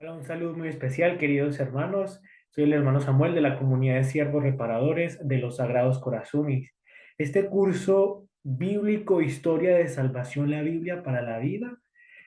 Hola, un saludo muy especial, queridos hermanos. Soy el hermano Samuel de la comunidad de siervos reparadores de los Sagrados Corazones. Este curso bíblico Historia de Salvación, la Biblia para la Vida,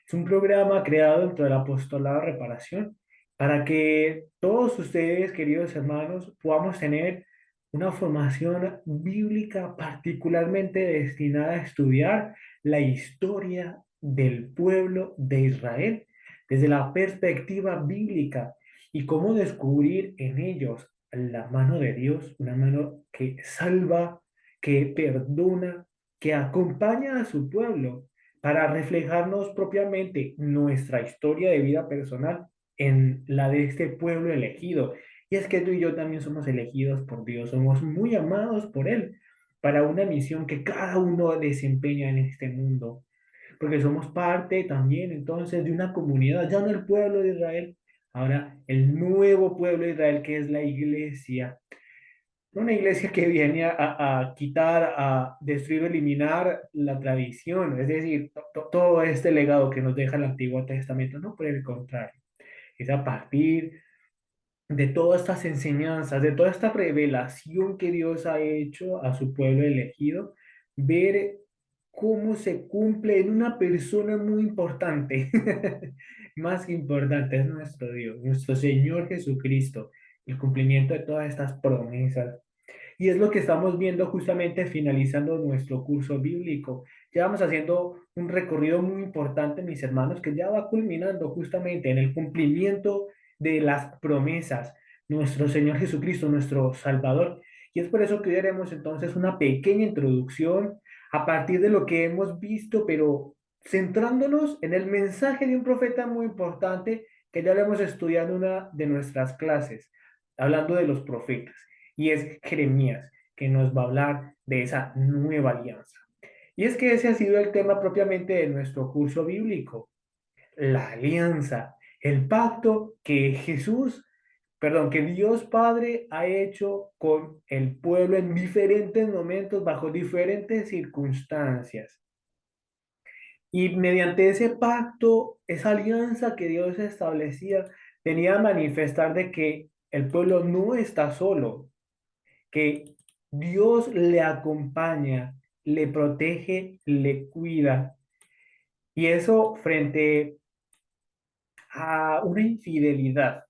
es un programa creado dentro del apostolado de reparación para que todos ustedes, queridos hermanos, podamos tener una formación bíblica particularmente destinada a estudiar la historia del pueblo de Israel desde la perspectiva bíblica y cómo descubrir en ellos la mano de Dios, una mano que salva, que perdona, que acompaña a su pueblo para reflejarnos propiamente nuestra historia de vida personal en la de este pueblo elegido. Y es que tú y yo también somos elegidos por Dios, somos muy amados por Él para una misión que cada uno desempeña en este mundo, porque somos parte también entonces de una comunidad, ya no el pueblo de Israel, ahora el nuevo pueblo de Israel que es la iglesia. Una iglesia que viene a quitar, a destruir, eliminar la tradición, es decir, todo este legado que nos deja el Antiguo Testamento, no por el contrario, es a partir de todas estas enseñanzas, de toda esta revelación que Dios ha hecho a su pueblo elegido, ver cómo se cumple en una persona muy importante, más que importante, es nuestro Dios, nuestro Señor Jesucristo, el cumplimiento de todas estas promesas. Y es lo que estamos viendo justamente finalizando nuestro curso bíblico. Ya vamos haciendo un recorrido muy importante, mis hermanos, que ya va culminando justamente en el cumplimiento de las promesas. Nuestro Señor Jesucristo, nuestro Salvador. Y es por eso que hoy haremos entonces una pequeña introducción a partir de lo que hemos visto, pero centrándonos en el mensaje de un profeta muy importante que ya lo hemos estudiado en una de nuestras clases, hablando de los profetas, y es Jeremías, que nos va a hablar de esa nueva alianza. Y es que ese ha sido el tema propiamente de nuestro curso bíblico, la alianza, el pacto que que Dios Padre ha hecho con el pueblo en diferentes momentos, bajo diferentes circunstancias. Y mediante ese pacto, esa alianza que Dios establecía, venía a manifestar de que el pueblo no está solo, que Dios le acompaña, le protege, le cuida. Y eso frente a una infidelidad,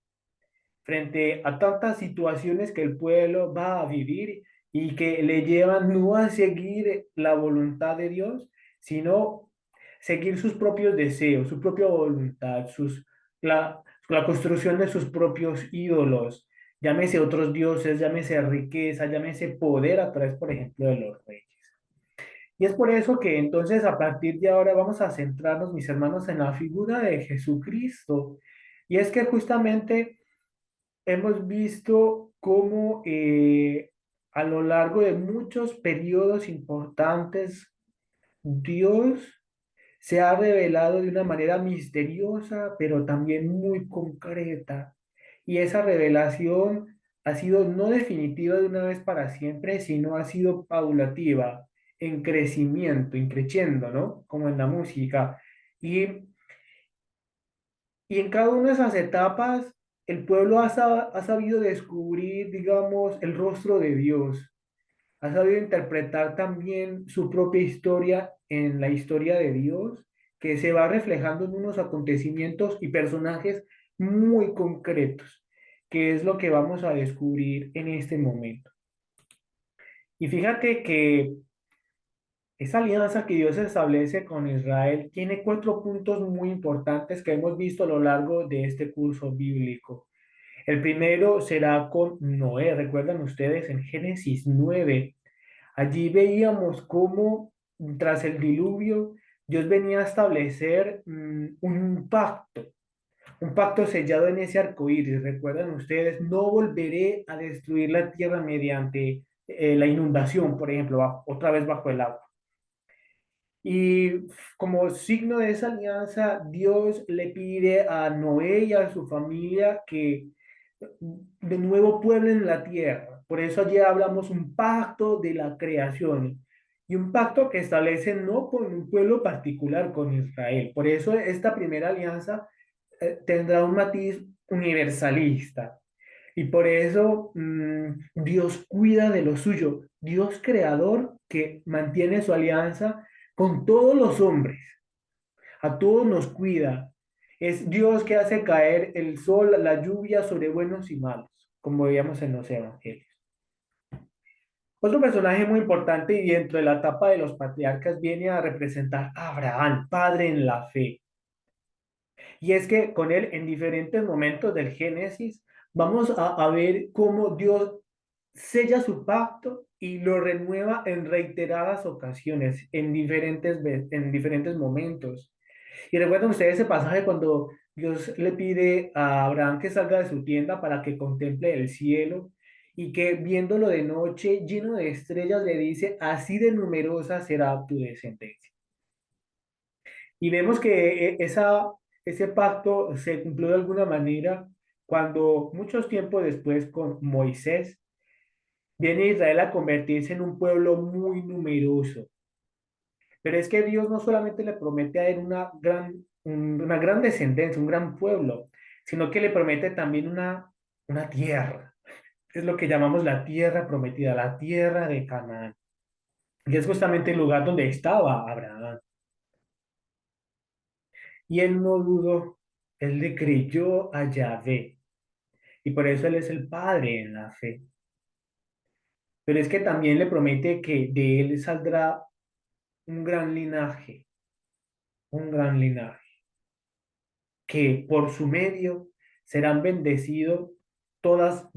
frente a tantas situaciones que el pueblo va a vivir y que le llevan no a seguir la voluntad de Dios, sino seguir sus propios deseos, su propia voluntad, la construcción de sus propios ídolos, llámese otros dioses, llámese riqueza, llámese poder a través, por ejemplo, de los reyes. Y es por eso que entonces a partir de ahora vamos a centrarnos, mis hermanos, en la figura de Jesucristo. Y es que justamente hemos visto cómo a lo largo de muchos periodos importantes, Dios se ha revelado de una manera misteriosa, pero también muy concreta. Y esa revelación ha sido no definitiva de una vez para siempre, sino ha sido paulativa, en crecimiento, increciendo, ¿no? Como en la música. Y y en cada una de esas etapas, el pueblo ha sabido descubrir, digamos, el rostro de Dios, ha sabido interpretar también su propia historia en la historia de Dios, que se va reflejando en unos acontecimientos y personajes muy concretos, que es lo que vamos a descubrir en este momento. Y fíjate que esa alianza que Dios establece con Israel tiene cuatro puntos muy importantes que hemos visto a lo largo de este curso bíblico. El primero será con Noé. Recuerdan ustedes en Génesis 9. Allí veíamos cómo tras el diluvio Dios venía a establecer un pacto sellado en ese arco iris. Recuerdan ustedes, no volveré a destruir la tierra mediante la inundación, por ejemplo, otra vez bajo el agua. Y como signo de esa alianza, Dios le pide a Noé y a su familia que de nuevo pueblen la tierra. Por eso allí hablamos un pacto de la creación y un pacto que establece no con un pueblo particular, con Israel. Por eso esta primera alianza tendrá un matiz universalista. Y por eso Dios cuida de lo suyo. Dios creador que mantiene su alianza con todos los hombres. A todos nos cuida. Es Dios que hace caer el sol, la lluvia sobre buenos y malos, como veíamos en los evangelios. Otro personaje muy importante y dentro de la etapa de los patriarcas viene a representar a Abraham, padre en la fe. Y es que con él en diferentes momentos del Génesis vamos a ver cómo Dios sella su pacto y lo renueva en reiteradas ocasiones, en diferentes momentos. Y recuerdan ustedes ese pasaje cuando Dios le pide a Abraham que salga de su tienda para que contemple el cielo y que viéndolo de noche lleno de estrellas le dice, así de numerosa será tu descendencia. Y vemos que ese pacto se cumplió de alguna manera cuando muchos tiempos después con Moisés viene Israel a convertirse en un pueblo muy numeroso. Pero es que Dios no solamente le promete a él una gran descendencia, un gran pueblo, sino que le promete también una tierra. Es lo que llamamos la tierra prometida, la tierra de Canaán. Y es justamente el lugar donde estaba Abraham. Y él no dudó, él le creyó a Yahvé. Y por eso él es el padre en la fe. Pero es que también le promete que de él saldrá un gran linaje, un gran linaje, que por su medio serán bendecidas todas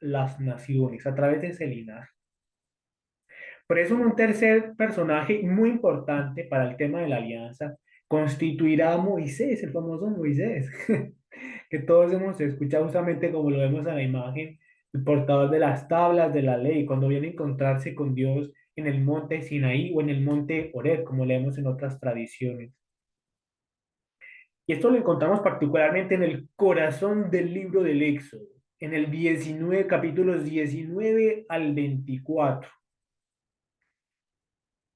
las naciones a través de ese linaje. Por eso un tercer personaje muy importante para el tema de la alianza constituirá a Moisés, el famoso Moisés, que todos hemos escuchado justamente como lo vemos en la imagen, el portador de las tablas de la ley, cuando viene a encontrarse con Dios en el monte Sinaí o en el monte Horeb, como leemos en otras tradiciones. Y esto lo encontramos particularmente en el corazón del libro del Éxodo, en el 19, capítulos 19 al 24.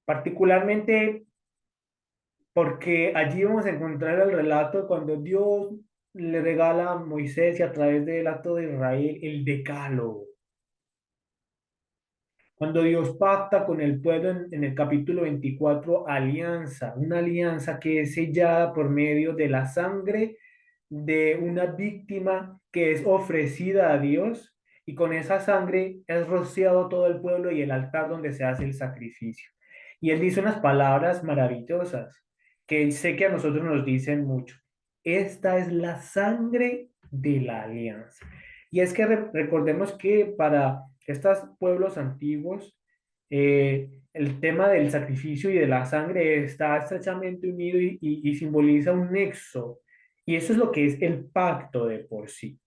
Particularmente porque allí vamos a encontrar el relato cuando Dios le regala a Moisés y a través del acto de Israel el decálogo. Cuando Dios pacta con el pueblo en el capítulo 24 alianza, una alianza que es sellada por medio de la sangre de una víctima que es ofrecida a Dios y con esa sangre es rociado todo el pueblo y el altar donde se hace el sacrificio. Y él dice unas palabras maravillosas que sé que a nosotros nos dicen mucho. Esta es la sangre de la alianza. Y es que recordemos que para estos pueblos antiguos, el tema del sacrificio y de la sangre está estrechamente unido y simboliza un nexo. Y eso es lo que es el pacto de por sí.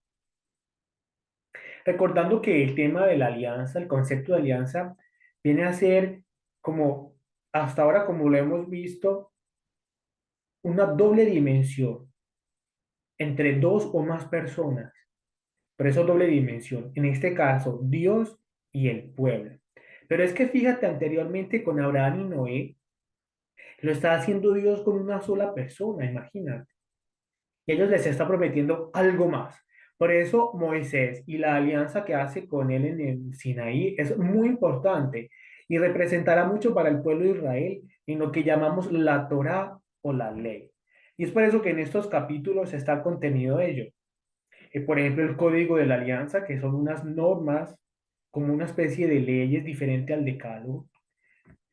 Recordando que el tema de la alianza, el concepto de alianza, viene a ser como, hasta ahora como lo hemos visto, una doble dimensión entre dos o más personas. Por eso doble dimensión. En este caso, Dios y el pueblo. Pero es que fíjate anteriormente con Abraham y Noé, lo está haciendo Dios con una sola persona, imagínate. Y ellos les está prometiendo algo más. Por eso Moisés y la alianza que hace con él en el Sinaí es muy importante y representará mucho para el pueblo de Israel en lo que llamamos la Torá o la ley. Y es por eso que en estos capítulos está contenido ello. Por ejemplo, el código de la alianza, que son unas normas como una especie de leyes diferente al decálogo,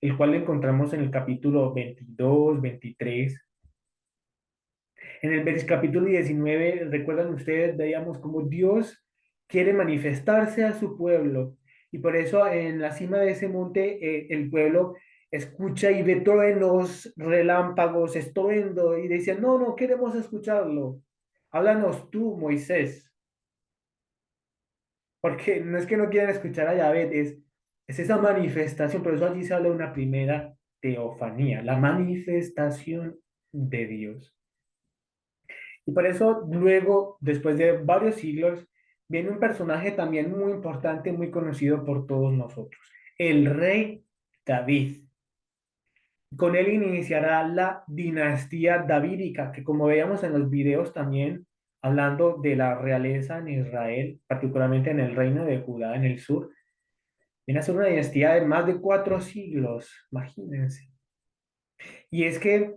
el cual lo encontramos en el capítulo 22, 23. En el capítulo 19, recuerdan ustedes, veíamos cómo Dios quiere manifestarse a su pueblo. Y por eso en la cima de ese monte el pueblo escucha y ve truenos, relámpagos, estruendo y dice, no, no queremos escucharlo. Háblanos tú, Moisés. Porque no es que no quieran escuchar a Yahvé, es esa manifestación. Por eso allí se habla de una primera teofanía, la manifestación de Dios. Y por eso luego, después de varios siglos, viene un personaje también muy importante, muy conocido por todos nosotros, el rey David. Con él iniciará la dinastía davídica, que como veíamos en los videos también, hablando de la realeza en Israel, particularmente en el reino de Judá, en el sur, viene a ser una dinastía de más de 4 siglos, imagínense. Y es que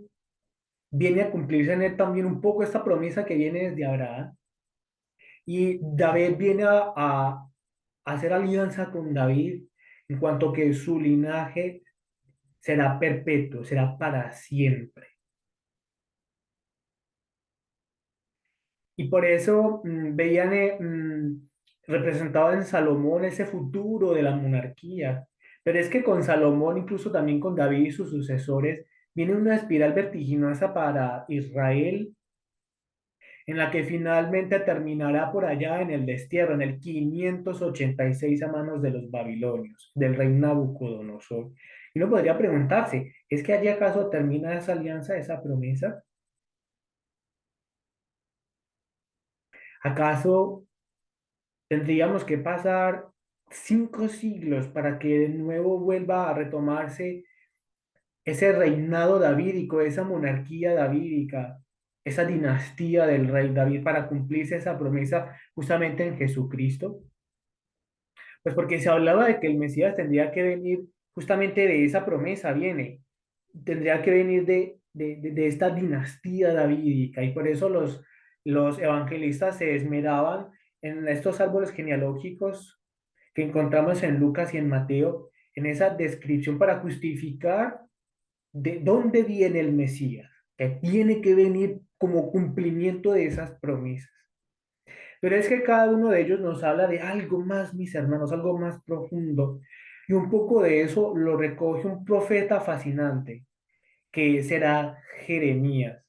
viene a cumplirse en él también un poco esta promesa que viene desde Abraham. Y David viene a hacer alianza con David en cuanto que su linaje será perpetuo, será para siempre. Y por eso veían representado en Salomón ese futuro de la monarquía. Pero es que con Salomón, incluso también con David y sus sucesores, viene una espiral vertiginosa para Israel en la que finalmente terminará por allá en el destierro, en el 586 a manos de los babilonios, del rey Nabucodonosor. Y uno podría preguntarse, ¿es que allí acaso termina esa alianza, esa promesa? ¿Acaso tendríamos que pasar 5 siglos para que de nuevo vuelva a retomarse ese reinado davídico, esa monarquía davídica, esa dinastía del rey David para cumplirse esa promesa justamente en Jesucristo? Pues porque se hablaba de que el Mesías tendría que venir justamente de esa promesa, viene, tendría que venir de esta dinastía davídica y por eso los evangelistas se esmeraban en estos árboles genealógicos que encontramos en Lucas y en Mateo, en esa descripción para justificar de dónde viene el Mesías, que tiene que venir como cumplimiento de esas promesas. Pero es que cada uno de ellos nos habla de algo más, mis hermanos, algo más profundo. Y un poco de eso lo recoge un profeta fascinante, que será Jeremías.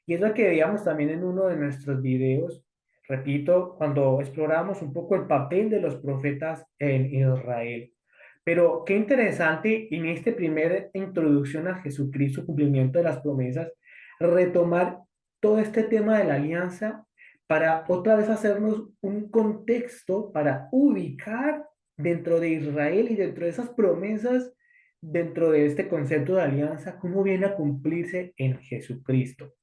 Y es lo que veíamos también en uno de nuestros videos, repito, cuando exploramos un poco el papel de los profetas en Israel. Pero qué interesante en este primer introducción a Jesucristo, cumplimiento de las promesas, retomar todo este tema de la alianza para otra vez hacernos un contexto para ubicar dentro de Israel y dentro de esas promesas, dentro de este concepto de alianza, cómo viene a cumplirse en Jesucristo,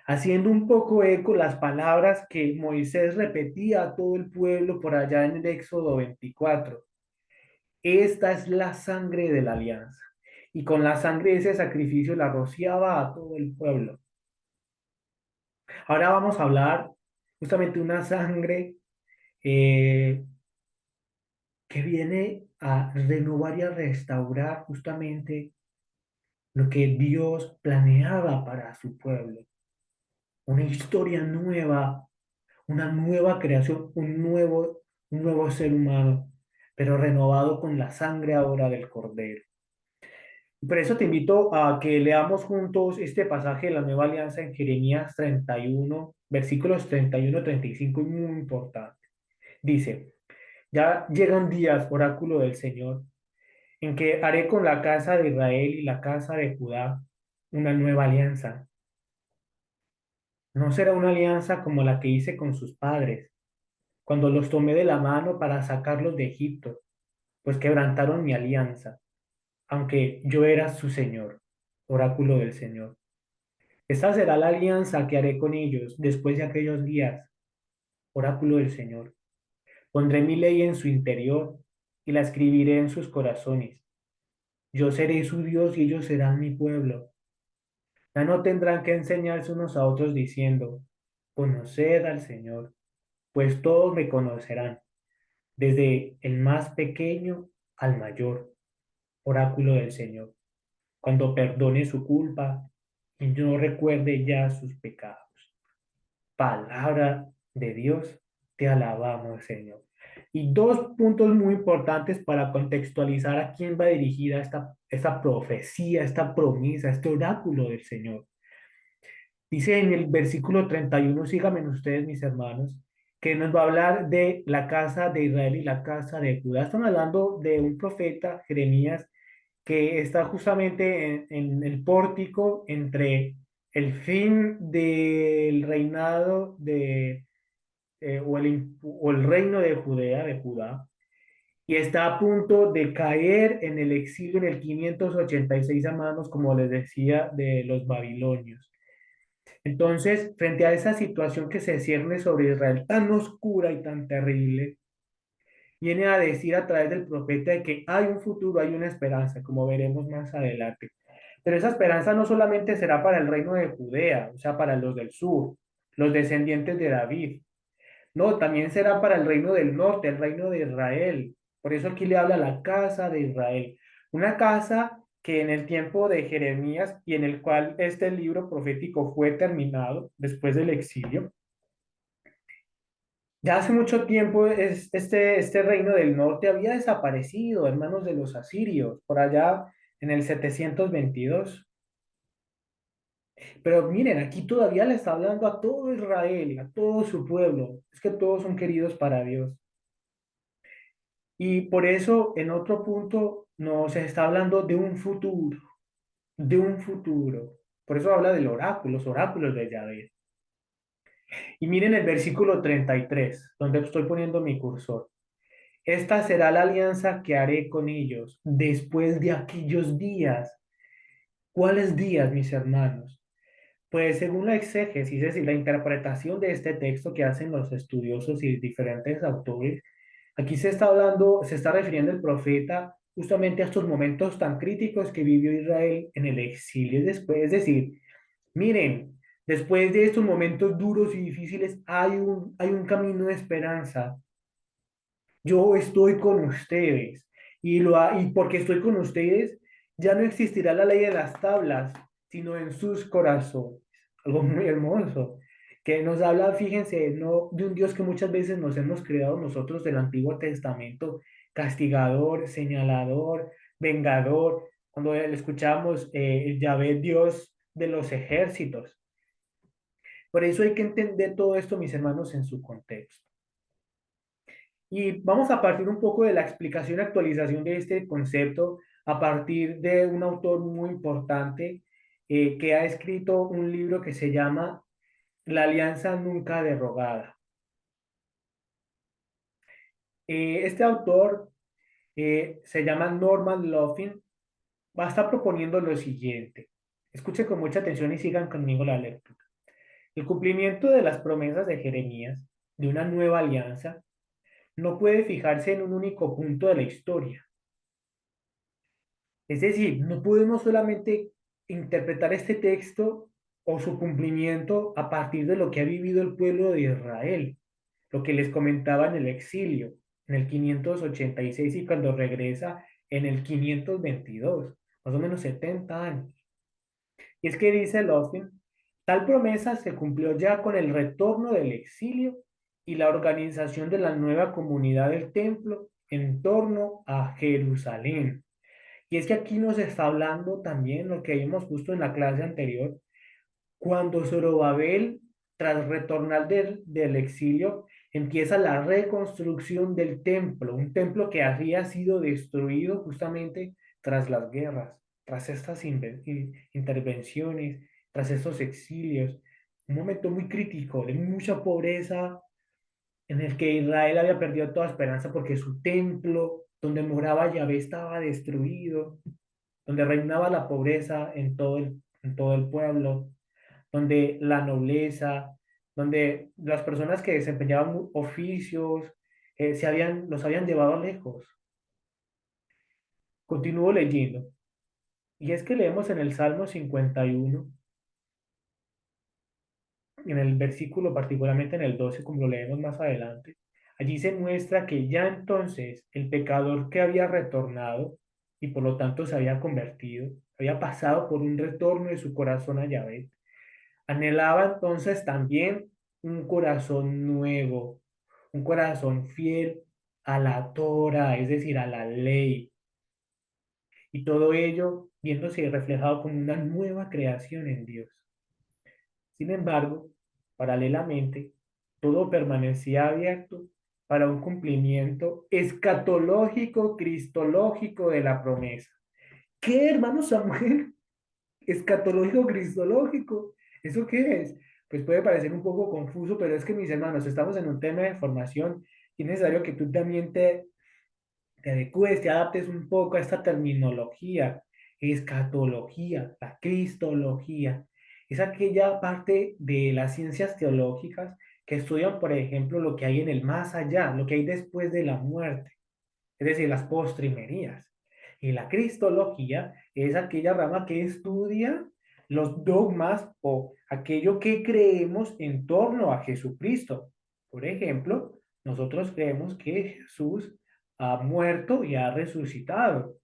haciendo un poco eco las palabras que Moisés repetía a todo el pueblo por allá en el Éxodo 24. Esta es la sangre de la alianza. Y con la sangre de ese sacrificio la rociaba a todo el pueblo. Ahora vamos a hablar justamente de una sangre eh, que viene a renovar y a restaurar justamente lo que Dios planeaba para su pueblo. Una historia nueva, una nueva creación, un nuevo ser humano, pero renovado con la sangre ahora del Cordero. Por eso te invito a que leamos juntos este pasaje de la Nueva Alianza en Jeremías 31, versículos 31 35, y muy importante. Dice, ya llegan días, oráculo del Señor, en que haré con la casa de Israel y la casa de Judá una nueva alianza. No será una alianza como la que hice con sus padres, cuando los tomé de la mano para sacarlos de Egipto, pues quebrantaron mi alianza, aunque yo era su Señor, oráculo del Señor. Esta será la alianza que haré con ellos después de aquellos días, oráculo del Señor. Pondré mi ley en su interior y la escribiré en sus corazones. Yo seré su Dios y ellos serán mi pueblo. Ya no tendrán que enseñarse unos a otros diciendo, conoced al Señor, pues todos me conocerán, desde el más pequeño al mayor, oráculo del Señor, cuando perdone su culpa y no recuerde ya sus pecados. Palabra de Dios, te alabamos, Señor. Y dos puntos muy importantes para contextualizar a quién va dirigida esta profecía, esta promesa, este oráculo del Señor. Dice en el versículo 31, síganme ustedes, mis hermanos, que nos va a hablar de la casa de Israel y la casa de Judá. Están hablando de un profeta, Jeremías, que está justamente en el pórtico entre el fin del reinado o el reino de Judea, de Judá, y está a punto de caer en el exilio en el 586 a manos, como les decía, de los babilonios. Entonces, frente a esa situación que se cierne sobre Israel tan oscura y tan terrible, viene a decir a través del profeta de que hay un futuro, hay una esperanza, como veremos más adelante. Pero esa esperanza no solamente será para el reino de Judea, o sea, para los del sur, los descendientes de David. No, también será para el reino del norte, el reino de Israel. Por eso aquí le habla la casa de Israel. Una casa que en el tiempo de Jeremías y en el cual este libro profético fue terminado después del exilio, ya hace mucho tiempo este reino del norte había desaparecido en manos de los asirios, por allá en el 722. Pero miren, aquí todavía le está hablando a todo Israel, a todo su pueblo. Es que todos son queridos para Dios. Y por eso, en otro punto, nos está hablando de un futuro, de un futuro. Por eso habla del oráculo, los oráculos de Yahvé. Y miren el versículo 33, donde estoy poniendo mi cursor. Esta será la alianza que haré con ellos después de aquellos días. ¿Cuáles días, mis hermanos? Pues según la exégesis, es decir, la interpretación de este texto que hacen los estudiosos y diferentes autores, aquí se está hablando, se está refiriendo el profeta justamente a estos momentos tan críticos que vivió Israel en el exilio y después, es decir, miren, después de estos momentos duros y difíciles hay un camino de esperanza. Yo estoy con ustedes y porque estoy con ustedes, ya no existirá la ley de las tablas, sino en sus corazones. Algo muy hermoso, que nos habla, fíjense, no de un Dios que muchas veces nos hemos creado nosotros del Antiguo Testamento, castigador, señalador, vengador, cuando le escuchamos Yahvé, Dios de los ejércitos. Por eso hay que entender todo esto, mis hermanos, en su contexto. Y vamos a partir un poco de la explicación y actualización de este concepto a partir de un autor muy importante que ha escrito un libro que se llama La Alianza Nunca Derogada. Este autor se llama Norman Loffin, va a estar proponiendo lo siguiente. Escuche con mucha atención y sigan conmigo la lectura. El cumplimiento de las promesas de Jeremías de una nueva alianza no puede fijarse en un único punto de la historia. Es decir, no podemos solamente interpretar este texto o su cumplimiento a partir de lo que ha vivido el pueblo de Israel, lo que les comentaba en el exilio, en el 586 y cuando regresa en el 522, más o menos 70 años. Y es que dice Loftin, tal promesa se cumplió ya con el retorno del exilio y la organización de la nueva comunidad del templo en torno a Jerusalén. Y es que aquí nos está hablando también lo que vimos justo en la clase anterior, cuando Zorobabel, tras retornar del exilio, empieza la reconstrucción del templo, un templo que había sido destruido justamente tras las guerras, tras estas intervenciones, tras estos exilios, un momento muy crítico, de mucha pobreza, en el que Israel había perdido toda esperanza porque su templo, donde moraba Yahvé, estaba destruido, donde reinaba la pobreza en todo el pueblo, donde la nobleza, donde las personas que desempeñaban oficios los habían llevado lejos. Continúo leyendo. Y es que leemos en el Salmo 51, en el versículo particularmente en el 12, como lo leemos más adelante. Allí se muestra que ya entonces el pecador que había retornado y por lo tanto se había convertido, había pasado por un retorno de su corazón a Yahvé. Anhelaba entonces también un corazón nuevo, un corazón fiel a la Torah, es decir, a la ley, y todo ello viéndose reflejado como una nueva creación en Dios. Sin embargo, paralelamente, todo permanecía abierto para un cumplimiento escatológico, cristológico de la promesa. ¿Qué, hermano Samuel? Escatológico cristológico. ¿Eso qué es? Pues puede parecer un poco confuso, pero es que mis hermanos, estamos en un tema de formación y es necesario que tú también te adecues, te adaptes un poco a esta terminología, escatología, la cristología. Es aquella parte de las ciencias teológicas que estudian, por ejemplo, lo que hay en el más allá, lo que hay después de la muerte, es decir, las postrimerías. Y la cristología es aquella rama que estudia los dogmas o aquello que creemos en torno a Jesucristo. Por ejemplo, nosotros creemos que Jesús ha muerto y ha resucitado.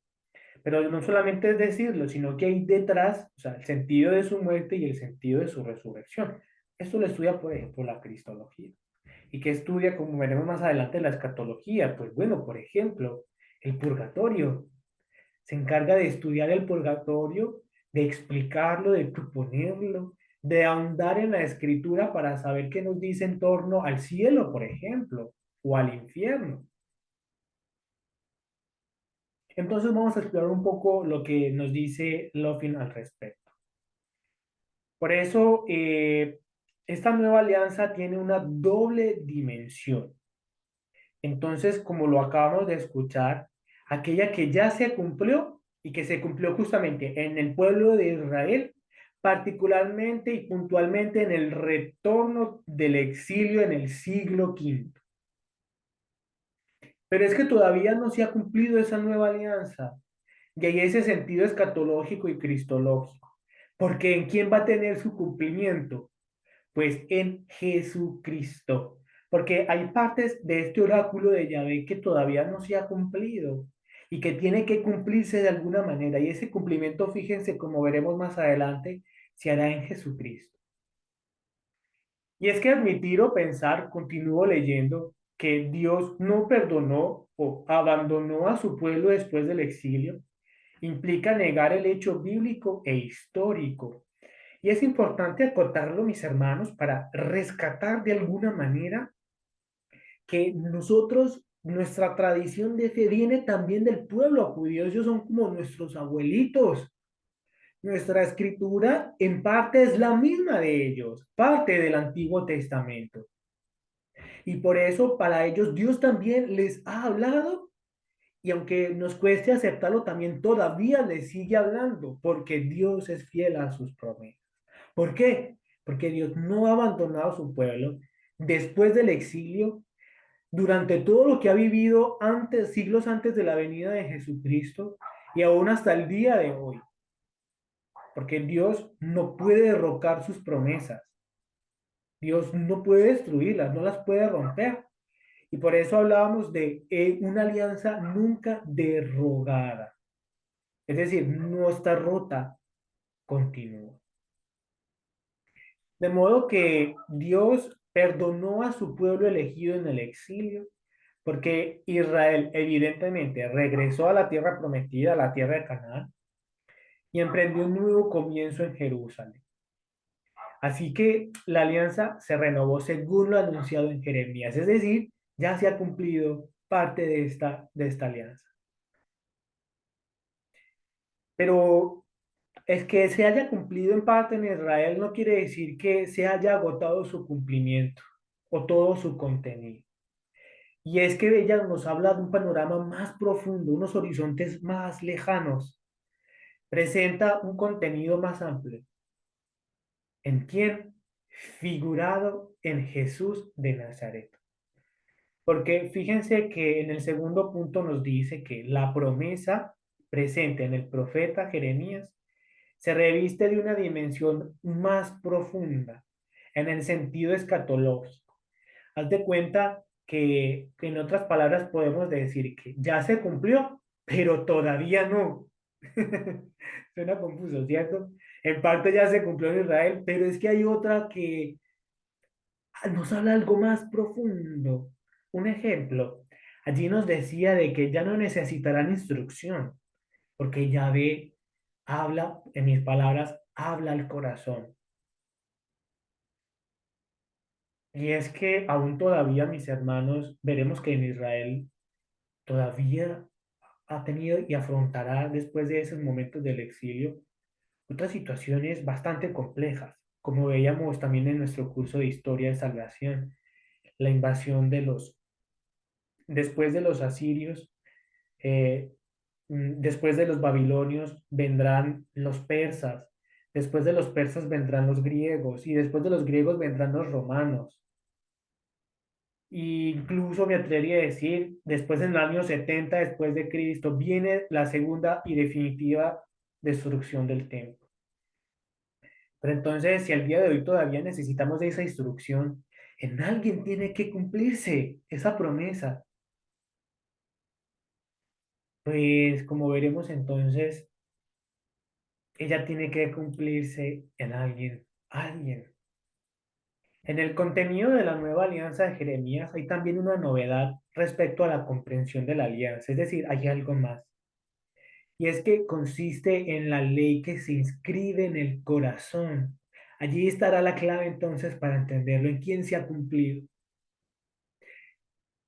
Pero no solamente es decirlo, sino que hay detrás, o sea, el sentido de su muerte y el sentido de su resurrección. Esto lo estudia, por ejemplo, la cristología. ¿Y qué estudia, como veremos más adelante, la escatología? Pues bueno, por ejemplo, el purgatorio. Se encarga de estudiar el purgatorio, de explicarlo, de proponerlo, de ahondar en la escritura para saber qué nos dice en torno al cielo, por ejemplo, o al infierno. Entonces vamos a explorar un poco lo que nos dice Loffin al respecto. Por eso, esta nueva alianza tiene una doble dimensión. Entonces, como lo acabamos de escuchar, aquella que ya se cumplió y que se cumplió justamente en el pueblo de Israel, particularmente y puntualmente en el retorno del exilio en el siglo quinto. Pero es que todavía no se ha cumplido esa nueva alianza. Y hay ese sentido escatológico y cristológico. Porque ¿en quién va a tener su cumplimiento? Pues en Jesucristo. Porque hay partes de este oráculo de Yahvé que todavía no se ha cumplido y que tiene que cumplirse de alguna manera. Y ese cumplimiento, fíjense, como veremos más adelante, se hará en Jesucristo. Y es que admitir o pensar, continúo leyendo, que Dios no perdonó o abandonó a su pueblo después del exilio, implica negar el hecho bíblico e histórico. Y es importante acotarlo, mis hermanos, para rescatar de alguna manera que nosotros, nuestra tradición de fe viene también del pueblo judío. Ellos son como nuestros abuelitos. Nuestra escritura en parte es la misma de ellos, parte del Antiguo Testamento. Y por eso para ellos Dios también les ha hablado y aunque nos cueste aceptarlo, también todavía les sigue hablando porque Dios es fiel a sus promesas. ¿Por qué? Porque Dios no ha abandonado a su pueblo después del exilio, durante todo lo que ha vivido antes, siglos antes de la venida de Jesucristo y aún hasta el día de hoy. Porque Dios no puede derrocar sus promesas. Dios no puede destruirlas, no las puede romper. Y por eso hablábamos de una alianza nunca derogada. Es decir, no está rota, continúa. De modo que Dios perdonó a su pueblo elegido en el exilio, porque Israel evidentemente regresó a la tierra prometida, a la tierra de Canaán, y emprendió un nuevo comienzo en Jerusalén. Así que la alianza se renovó según lo anunciado en Jeremías, es decir, ya se ha cumplido parte de esta alianza. Pero es que se haya cumplido en parte en Israel no quiere decir que se haya agotado su cumplimiento o todo su contenido. Y es que ella nos habla de un panorama más profundo, unos horizontes más lejanos, presenta un contenido más amplio. ¿En quién? Figurado en Jesús de Nazaret. Porque fíjense que en el segundo punto nos dice que la promesa presente en el profeta Jeremías se reviste de una dimensión más profunda en el sentido escatológico. Haz de cuenta que en otras palabras podemos decir que ya se cumplió, pero todavía no. Suena confuso, ¿cierto? En parte ya se cumplió en Israel, pero es que hay otra que nos habla algo más profundo. Un ejemplo, allí nos decía de que ya no necesitarán instrucción, porque Yahvé habla, en mis palabras, habla al corazón. Y es que aún todavía, mis hermanos, veremos que en Israel todavía ha tenido y afrontará después de esos momentos del exilio otras situaciones bastante complejas, como veíamos también en nuestro curso de Historia de Salvación, la invasión después de los asirios, Eh, Después de los babilonios vendrán los persas, después de los persas vendrán los griegos y después de los griegos vendrán los romanos. Y incluso me atrevería a decir, después en el año 70 después de Cristo, viene la segunda y definitiva destrucción del templo. Pero entonces, si al día de hoy todavía necesitamos de esa instrucción, en alguien tiene que cumplirse esa promesa. Pues como veremos entonces, ella tiene que cumplirse en alguien, alguien. En el contenido de la nueva alianza de Jeremías hay también una novedad respecto a la comprensión de la alianza, es decir, hay algo más. Y es que consiste en la ley que se inscribe en el corazón. Allí estará la clave entonces para entenderlo, en quién se ha cumplido.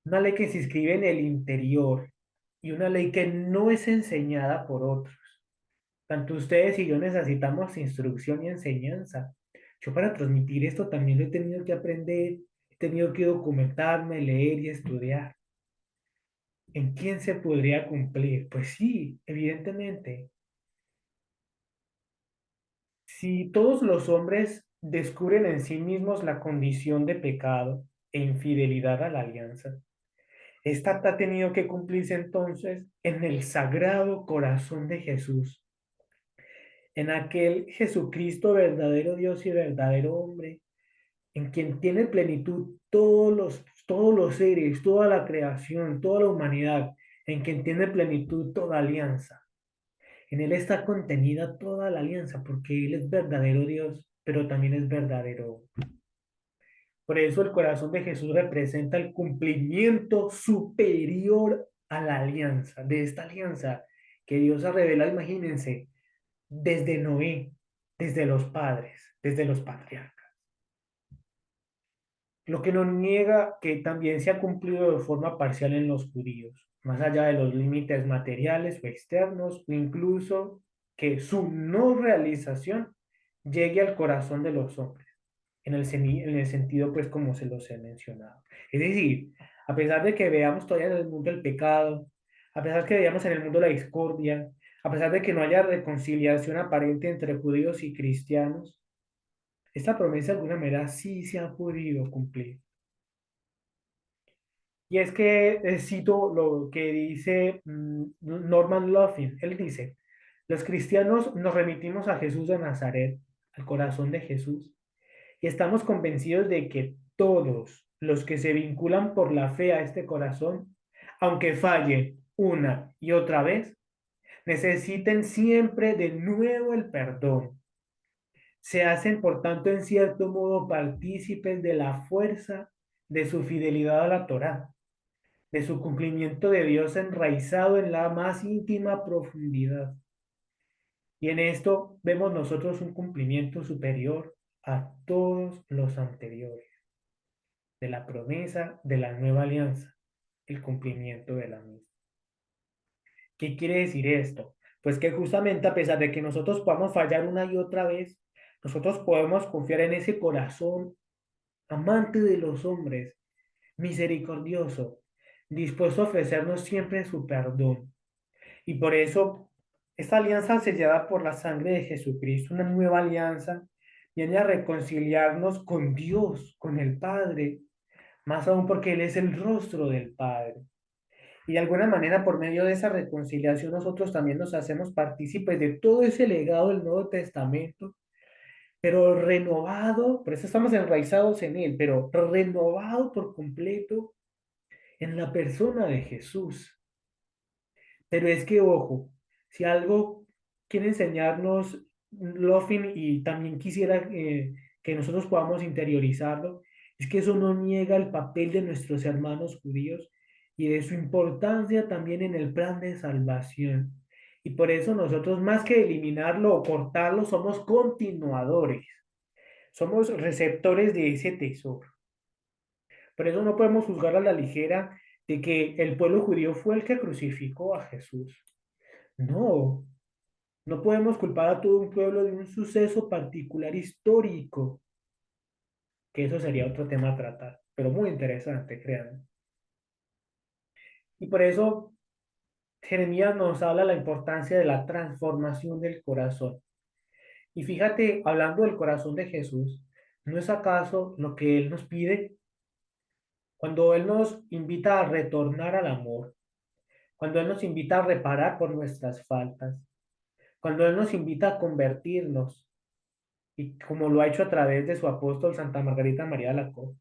Una ley que se inscribe en el interior y una ley que no es enseñada por otros. Tanto ustedes y yo necesitamos instrucción y enseñanza. Yo para transmitir esto también lo he tenido que aprender, he tenido que documentarme, leer y estudiar. ¿En quién se podría cumplir? Pues sí, evidentemente. Si todos los hombres descubren en sí mismos la condición de pecado e infidelidad a la alianza, esta ha tenido que cumplirse entonces en el sagrado corazón de Jesús, en aquel Jesucristo verdadero Dios y verdadero hombre, en quien tiene plenitud todos los seres, toda la creación, toda la humanidad, en quien tiene plenitud toda alianza. En Él está contenida toda la alianza, porque Él es verdadero Dios, pero también es verdadero. Por eso el corazón de Jesús representa el cumplimiento superior a la alianza, de esta alianza que Dios ha revelado, imagínense, desde Noé, desde los padres, desde los patriarcas. Lo que nos niega que también se ha cumplido de forma parcial en los judíos, más allá de los límites materiales o externos, o incluso que su no realización llegue al corazón de los hombres, en el sentido pues como se los he mencionado. Es decir, a pesar de que veamos todavía en el mundo el pecado, a pesar de que veamos en el mundo la discordia, a pesar de que no haya reconciliación aparente entre judíos y cristianos, esta promesa de alguna manera sí se ha podido cumplir. Y es que cito lo que dice Norman Loffin. Él dice, los cristianos nos remitimos a Jesús de Nazaret, al corazón de Jesús, y estamos convencidos de que todos los que se vinculan por la fe a este corazón, aunque fallen una y otra vez, necesiten siempre de nuevo el perdón. Se hacen, por tanto, en cierto modo partícipes de la fuerza de su fidelidad a la Torá, de su cumplimiento de Dios enraizado en la más íntima profundidad. Y en esto vemos nosotros un cumplimiento superior a todos los anteriores, de la promesa de la nueva alianza, el cumplimiento de la misma. ¿Qué quiere decir esto? Pues que justamente a pesar de que nosotros podamos fallar una y otra vez, nosotros podemos confiar en ese corazón amante de los hombres, misericordioso, dispuesto a ofrecernos siempre su perdón. Y por eso, esta alianza sellada por la sangre de Jesucristo, una nueva alianza, viene a reconciliarnos con Dios, con el Padre, más aún porque Él es el rostro del Padre. Y de alguna manera, por medio de esa reconciliación, nosotros también nos hacemos partícipes de todo ese legado del Nuevo Testamento, pero renovado, por eso estamos enraizados en Él, pero renovado por completo en la persona de Jesús. Pero es que, ojo, si algo quiere enseñarnos Loffin y también quisiera que nosotros podamos interiorizarlo, es que eso no niega el papel de nuestros hermanos judíos y de su importancia también en el plan de salvación. Y por eso nosotros, más que eliminarlo o cortarlo, somos continuadores, somos receptores de ese tesoro. Por eso no podemos juzgar a la ligera de que el pueblo judío fue el que crucificó a Jesús. No, no podemos culpar a todo un pueblo de un suceso particular histórico, que eso sería otro tema a tratar, pero muy interesante, créanme. Y por eso Jeremías nos habla de la importancia de la transformación del corazón. Y fíjate, hablando del corazón de Jesús, ¿no es acaso lo que Él nos pide cuando Él nos invita a retornar al amor, cuando Él nos invita a reparar por nuestras faltas, cuando Él nos invita a convertirnos, y como lo ha hecho a través de su apóstol Santa Margarita María de Alacoque?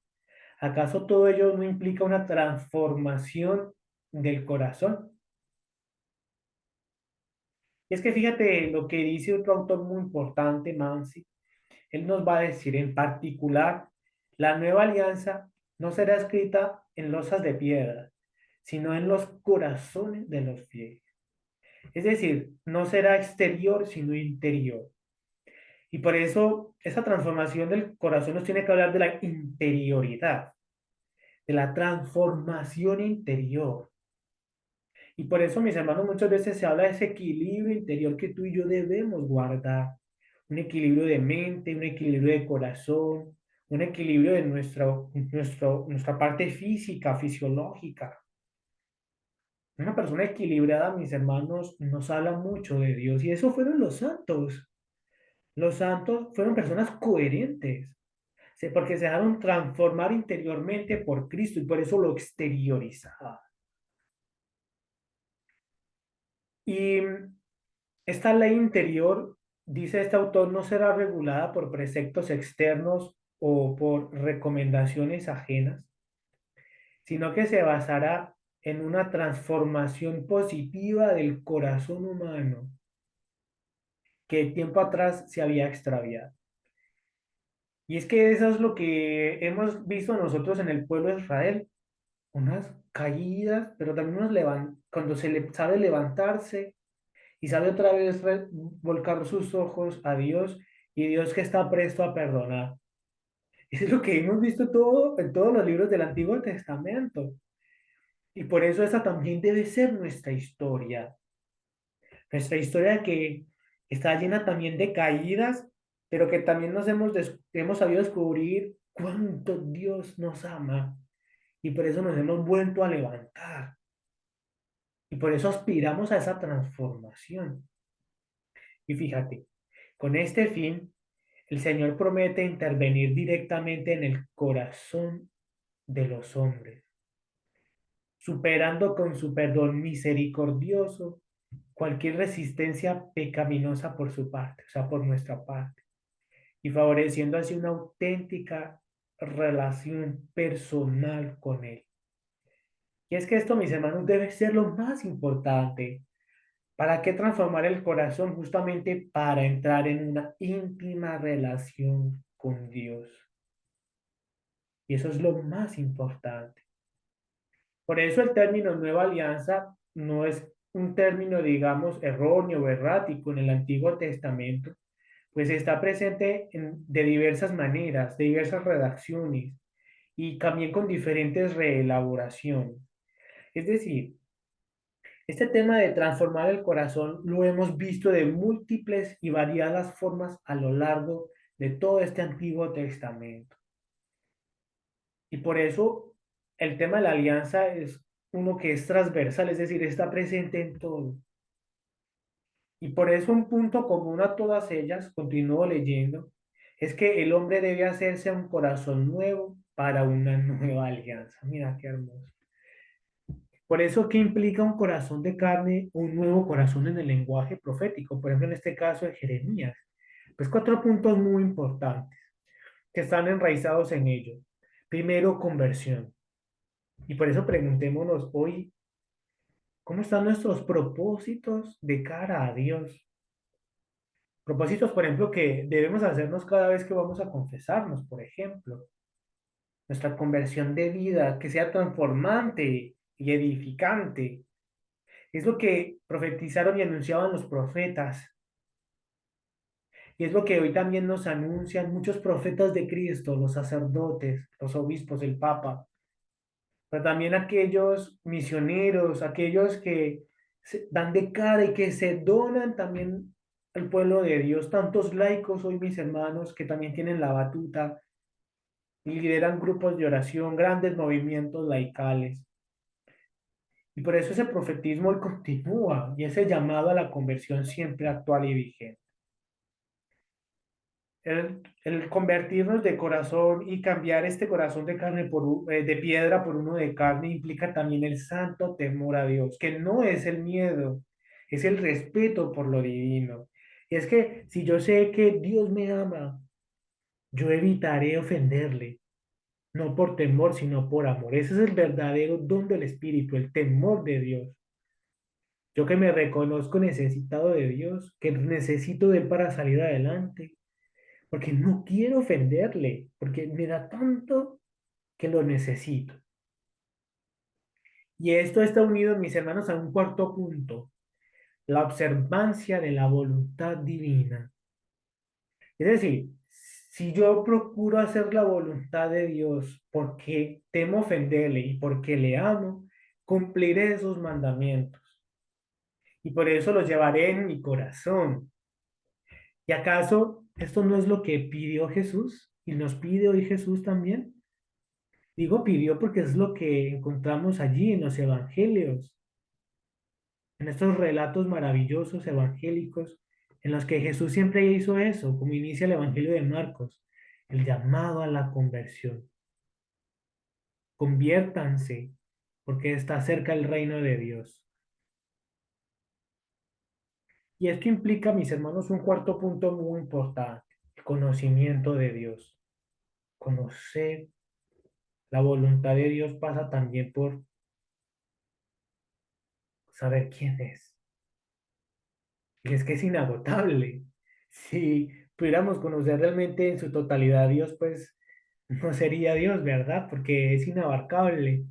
¿Acaso todo ello no implica una transformación del corazón? Y es que fíjate lo que dice otro autor muy importante, Mansi. Él nos va a decir en particular, la nueva alianza no será escrita en losas de piedra, sino en los corazones de los fieles. Es decir, no será exterior, sino interior. Y por eso esa transformación del corazón nos tiene que hablar de la interioridad, de la transformación interior. Y por eso, mis hermanos, muchas veces se habla de ese equilibrio interior que tú y yo debemos guardar. Un equilibrio de mente, un equilibrio de corazón, un equilibrio de nuestra parte física, fisiológica. Una persona equilibrada, mis hermanos, nos habla mucho de Dios. Y eso fueron los santos. Los santos fueron personas coherentes, porque se dejaron transformar interiormente por Cristo y por eso lo exteriorizaban. Y esta ley interior, dice este autor, no será regulada por preceptos externos o por recomendaciones ajenas, sino que se basará en una transformación positiva del corazón humano que tiempo atrás se había extraviado. Y es que eso es lo que hemos visto nosotros en el pueblo de Israel, unas caídas, pero también cuando se le sabe levantarse y sabe otra vez volcar sus ojos a Dios y Dios que está presto a perdonar. Eso es lo que hemos visto todo en todos los libros del Antiguo Testamento. Y por eso esa también debe ser nuestra historia que está llena también de caídas, pero que también hemos sabido descubrir cuánto Dios nos ama y por eso nos hemos vuelto a levantar y por eso aspiramos a esa transformación. Y fíjate, con este fin, el Señor promete intervenir directamente en el corazón de los hombres, superando con su perdón misericordioso cualquier resistencia pecaminosa por su parte, o sea, por nuestra parte, y favoreciendo así una auténtica relación personal con Él. Y es que esto, mis hermanos, debe ser lo más importante. ¿Para qué transformar el corazón? Justamente para entrar en una íntima relación con Dios. Y eso es lo más importante. Por eso el término nueva alianza no es un término, digamos, erróneo o errático en el Antiguo Testamento, pues está presente de diversas maneras, de diversas redacciones y también con diferentes reelaboraciones. Es decir, este tema de transformar el corazón lo hemos visto de múltiples y variadas formas a lo largo de todo este Antiguo Testamento. Y por eso el tema de la alianza es uno que es transversal, es decir, está presente en todo. Y por eso un punto común a todas ellas, continúo leyendo, es que el hombre debe hacerse un corazón nuevo para una nueva alianza. Mira qué hermoso. Por eso, ¿qué implica un corazón de carne, un nuevo corazón en el lenguaje profético? Por ejemplo, en este caso de Jeremías. Pues cuatro puntos muy importantes que están enraizados en ello. Primero, conversión. Y por eso preguntémonos hoy, ¿cómo están nuestros propósitos de cara a Dios? Propósitos, por ejemplo, que debemos hacernos cada vez que vamos a confesarnos, por ejemplo. Nuestra conversión de vida, que sea transformante y edificante. Es lo que profetizaron y anunciaban los profetas. Y es lo que hoy también nos anuncian muchos profetas de Cristo, los sacerdotes, los obispos, el Papa, pero también aquellos misioneros, aquellos que se dan de cara y que se donan también al pueblo de Dios, tantos laicos hoy, mis hermanos, que también tienen la batuta y lideran grupos de oración, grandes movimientos laicales. Y por eso ese profetismo hoy continúa y ese llamado a la conversión siempre actual y vigente. El convertirnos de corazón y cambiar este corazón de carne de piedra por uno de carne implica también el santo temor a Dios, que no es el miedo, es el respeto por lo divino. Y es que si yo sé que Dios me ama, yo evitaré ofenderle, no por temor, sino por amor. Ese es el verdadero don del Espíritu, el temor de Dios. Yo que me reconozco necesitado de Dios, que necesito de Él para salir adelante, porque no quiero ofenderle, porque me da tanto que lo necesito. Y esto está unido, mis hermanos, a un cuarto punto, la observancia de la voluntad divina. Es decir, si yo procuro hacer la voluntad de Dios porque temo ofenderle y porque le amo, cumpliré esos mandamientos. Y por eso los llevaré en mi corazón. ¿Y acaso esto no es lo que pidió Jesús? ¿Y nos pide hoy Jesús también? Digo pidió porque es lo que encontramos allí en los evangelios, en estos relatos maravillosos evangélicos, en los que Jesús siempre hizo eso, como inicia el Evangelio de Marcos, el llamado a la conversión. Conviértanse, porque está cerca el reino de Dios. Y esto implica, mis hermanos, un cuarto punto muy importante, el conocimiento de Dios. Conocer la voluntad de Dios pasa también por saber quién es. Y es que es inagotable. Si pudiéramos conocer realmente en su totalidad a Dios, pues no sería Dios, ¿verdad? Porque es inabarcable.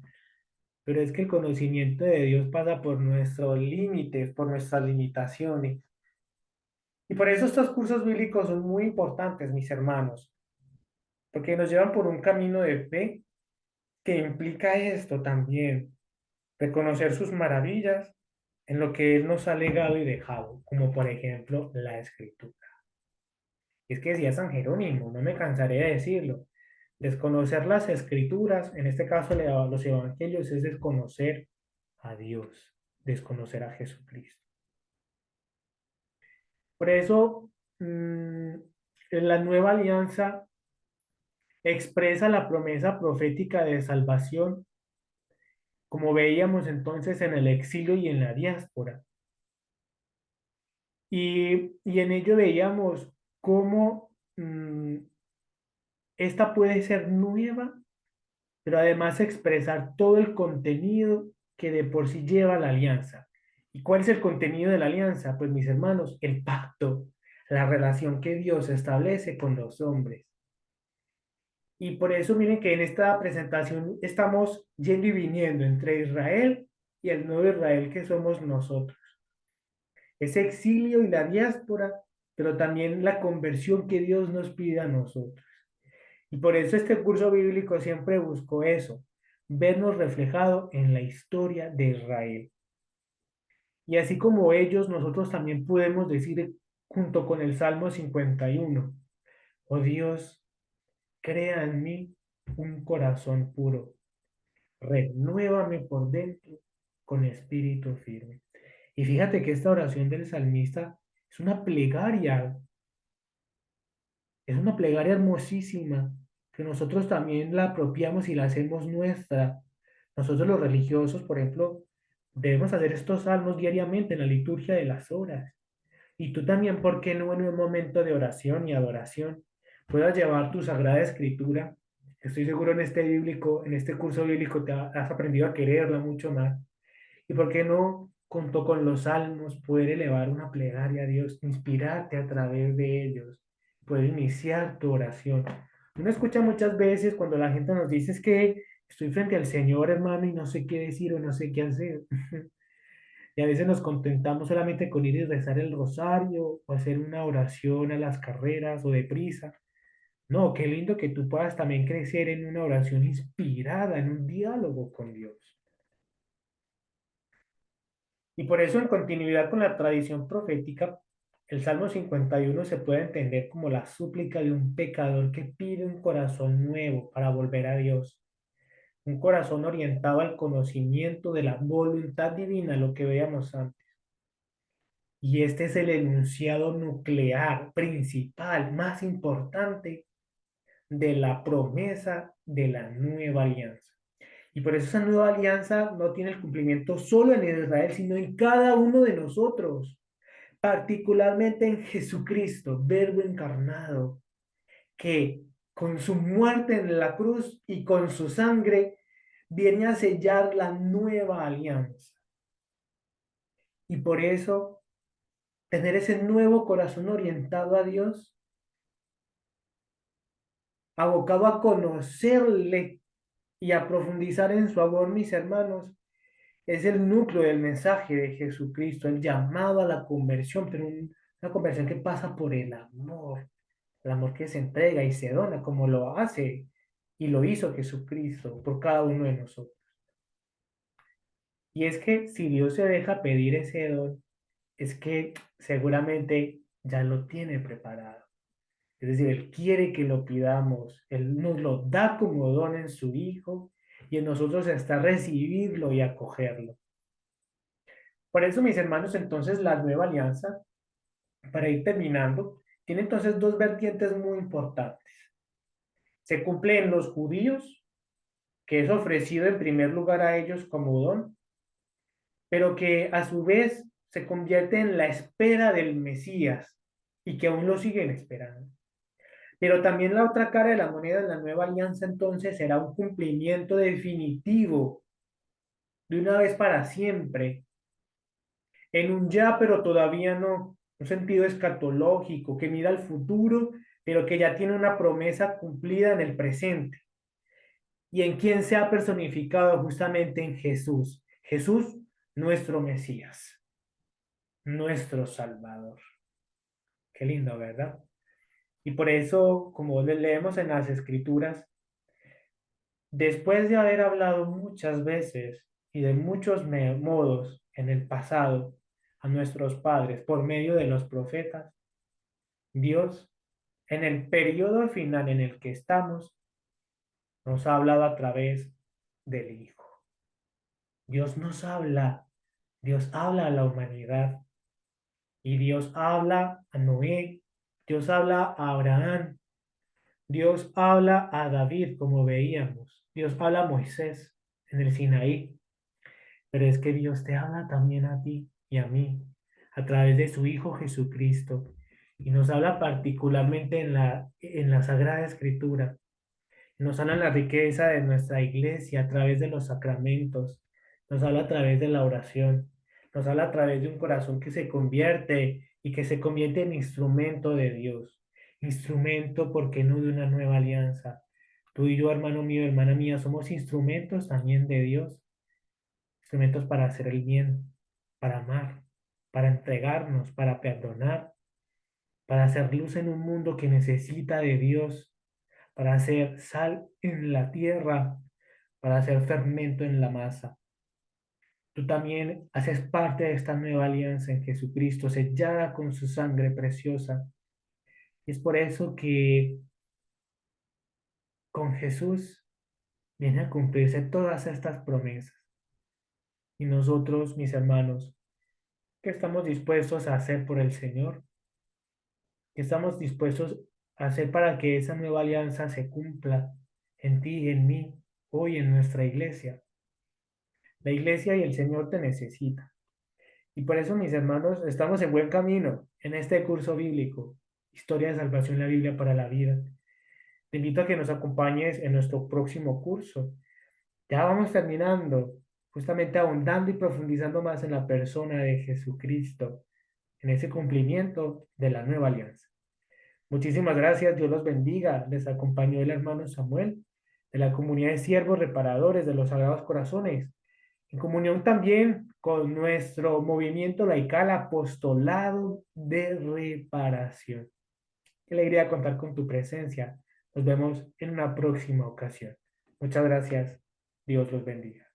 Pero es que el conocimiento de Dios pasa por nuestros límites, por nuestras limitaciones. Y por eso estos cursos bíblicos son muy importantes, mis hermanos, porque nos llevan por un camino de fe que implica esto también, reconocer sus maravillas en lo que Él nos ha legado y dejado, como por ejemplo la Escritura. Es que decía San Jerónimo, no me cansaré de decirlo. Desconocer las escrituras, en este caso los evangelios, es desconocer a Dios, desconocer a Jesucristo. Por eso, en la nueva alianza expresa la promesa profética de salvación, como veíamos entonces en el exilio y en la diáspora. Y en ello veíamos cómo esta puede ser nueva, pero además expresar todo el contenido que de por sí lleva la alianza. ¿Y cuál es el contenido de la alianza? Pues mis hermanos, el pacto, la relación que Dios establece con los hombres. Y por eso miren que en esta presentación estamos yendo y viniendo entre Israel y el nuevo Israel que somos nosotros. Ese exilio y la diáspora, pero también la conversión que Dios nos pide a nosotros. Y por eso este curso bíblico siempre buscó eso, vernos reflejado en la historia de Israel. Y así como ellos, nosotros también podemos decir junto con el Salmo 51, oh Dios, crea en mí un corazón puro, renuévame por dentro con espíritu firme. Y fíjate que esta oración del salmista es una plegaria hermosísima, que nosotros también la apropiamos y la hacemos nuestra. Nosotros los religiosos, por ejemplo, debemos hacer estos salmos diariamente en la liturgia de las horas. Y tú también, ¿por qué no en un momento de oración y adoración puedas llevar tu sagrada escritura? Estoy seguro en este curso bíblico has aprendido a quererla mucho más. ¿Y por qué no, junto con los salmos, poder elevar una plegaria a Dios, inspirarte a través de ellos, poder iniciar tu oración? Uno escucha muchas veces cuando la gente nos dice es que estoy frente al Señor, hermano, y no sé qué decir o no sé qué hacer. Y a veces nos contentamos solamente con ir y rezar el rosario o hacer una oración a las carreras o deprisa. No, qué lindo que tú puedas también crecer en una oración inspirada, en un diálogo con Dios. Y por eso, en continuidad con la tradición profética, el Salmo 51 se puede entender como la súplica de un pecador que pide un corazón nuevo para volver a Dios. un corazón orientado al conocimiento de la voluntad divina, lo que veíamos antes. Y este es el enunciado nuclear principal, más importante de la promesa de la nueva alianza. Y por eso esa nueva alianza no tiene el cumplimiento solo en Israel, sino en cada uno de nosotros, particularmente en Jesucristo, Verbo encarnado, que con su muerte en la cruz y con su sangre viene a sellar la nueva alianza. Y por eso tener ese nuevo corazón orientado a Dios, abocado a conocerle y a profundizar en su amor, mis hermanos, es el núcleo del mensaje de Jesucristo, el llamado a la conversión, pero una conversión que pasa por el amor que se entrega y se dona, como lo hace y lo hizo Jesucristo por cada uno de nosotros. Y es que si Dios se deja pedir ese don, es que seguramente ya lo tiene preparado. Es decir, Él quiere que lo pidamos, Él nos lo da como don en su Hijo y en nosotros está recibirlo y acogerlo. Por eso, mis hermanos, entonces la nueva alianza, para ir terminando, tiene entonces dos vertientes muy importantes. Se cumple en los judíos, que es ofrecido en primer lugar a ellos como don, pero que a su vez se convierte en la espera del Mesías y que aún lo siguen esperando. Pero también la otra cara de la moneda de la nueva alianza entonces será un cumplimiento definitivo de una vez para siempre, en un ya pero todavía no, un sentido escatológico que mira al futuro, pero que ya tiene una promesa cumplida en el presente. ¿Y en quién se ha personificado? Justamente en Jesús. Jesús, nuestro Mesías, nuestro Salvador. Qué lindo, ¿verdad? Y por eso, como leemos en las Escrituras, después de haber hablado muchas veces y de muchos modos en el pasado a nuestros padres por medio de los profetas, Dios, en el periodo final en el que estamos, nos ha hablado a través del Hijo. Dios nos habla, Dios habla a la humanidad y Dios habla a Noé, Dios habla a Abraham, Dios habla a David, como veíamos, Dios habla a Moisés en el Sinaí, pero es que Dios te habla también a ti y a mí a través de su Hijo Jesucristo y nos habla particularmente en la Sagrada Escritura. Nos habla la riqueza de nuestra iglesia a través de los sacramentos, nos habla a través de la oración, nos habla a través de un corazón que se convierte y que se convierte en instrumento de Dios, instrumento, ¿porque no?, de una nueva alianza. Tú y yo, hermano mío, hermana mía, somos instrumentos también de Dios, instrumentos para hacer el bien, para amar, para entregarnos, para perdonar, para hacer luz en un mundo que necesita de Dios, para hacer sal en la tierra, para hacer fermento en la masa. Tú también haces parte de esta nueva alianza en Jesucristo, sellada con su sangre preciosa. Y es por eso que con Jesús viene a cumplirse todas estas promesas. Y nosotros, mis hermanos, ¿qué estamos dispuestos a hacer por el Señor? ¿Qué estamos dispuestos a hacer para que esa nueva alianza se cumpla en ti y en mí, hoy en nuestra iglesia? La iglesia y el Señor te necesitan. Y por eso, mis hermanos, estamos en buen camino en este curso bíblico, Historia de Salvación, la Biblia para la Vida. Te invito a que nos acompañes en nuestro próximo curso. Ya vamos terminando, justamente ahondando y profundizando más en la persona de Jesucristo, en ese cumplimiento de la nueva alianza. Muchísimas gracias, Dios los bendiga. Les acompañó el hermano Samuel de la comunidad de siervos reparadores de los Sagrados Corazones, en comunión también con nuestro movimiento laical Apostolado de Reparación. Qué alegría contar con tu presencia. Nos vemos en una próxima ocasión. Muchas gracias. Dios los bendiga.